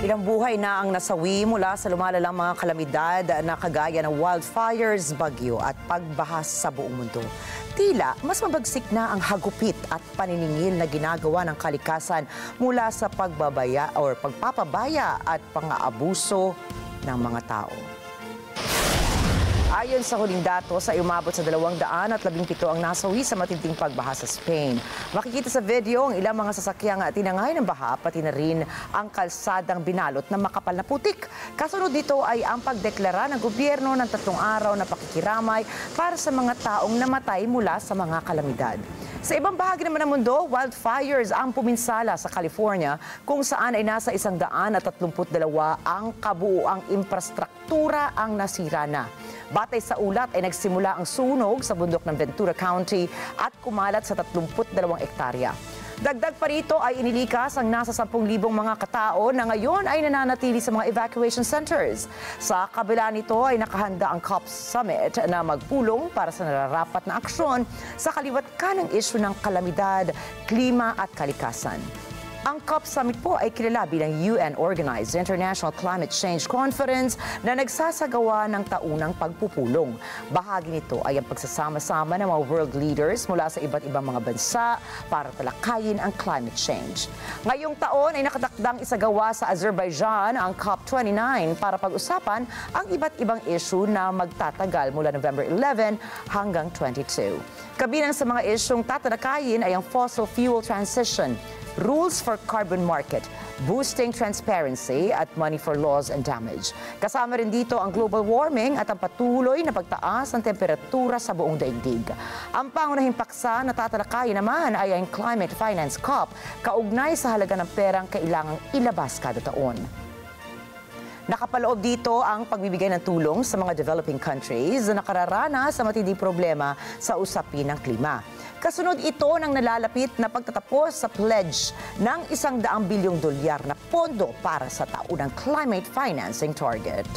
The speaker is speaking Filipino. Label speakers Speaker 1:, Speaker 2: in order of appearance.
Speaker 1: Ilang buhay na ang nasawi mula sa lumalalang mga kalamidad na kagaya ng wildfires, bagyo at pagbahas sa buong mundo. Tila mas mabagsik na ang hagupit at paniningil na ginagawa ng kalikasan mula sa pagpapabaya at pang-aabuso ng mga tao. Ayon sa huling datos, ay umabot sa 217 ang nasawi sa matinding pagbaha sa Spain. Makikita sa video ang ilang mga sasakyang tinangay ng baha, pati na rin ang kalsadang binalot ng makapal na putik. Kasunod nito ay ang pagdeklara ng gobyerno ng 3 araw na pakikiramay para sa mga taong namatay mula sa mga kalamidad. Sa ibang bahagi naman ng mundo, wildfires ang puminsala sa California kung saan ay nasa 132 ang kabuuang infrastruktura ang nasira na. Batay sa ulat ay nagsimula ang sunog sa bundok ng Ventura County at kumalat sa 32 hektarya. Dagdag pa rito ay inilikas ang nasa 10,000 mga katao na ngayon ay nananatili sa mga evacuation centers. Sa kabila nito ay nakahanda ang COP Summit na magpulong para sa nararapat na aksyon sa kaliwat ka ng isyu ng kalamidad, klima at kalikasan. Ang COP Summit po ay kilala bilang UN-organized International Climate Change Conference na nagsasagawa ng taunang pagpupulong. Bahagi nito ay ang pagsasama-sama ng mga world leaders mula sa iba't ibang mga bansa para talakayin ang climate change. Ngayong taon ay nakatakdang isagawa sa Azerbaijan ang COP29 para pag-usapan ang iba't ibang issue na magtatagal mula November 11 hanggang 22. Kabilang sa mga isyung tatalakayin ay ang fossil fuel transition, rules for carbon market, boosting transparency at money for loss and damage. Kasama rin dito ang global warming at ang patuloy na pagtaas ng temperatura sa buong daigdig. Ang pangunahing paksa na tatalakayin naman ay ang Climate Finance COP, kaugnay sa halaga ng perang kailangang ilabas kada taon. Nakapaloob dito ang pagbibigay ng tulong sa mga developing countries na nakararanas sa matinding problema sa usapin ng klima. Kasunod ito ng nalalapit na pagtatapos sa pledge ng $100 bilyong na pondo para sa taunang climate financing target.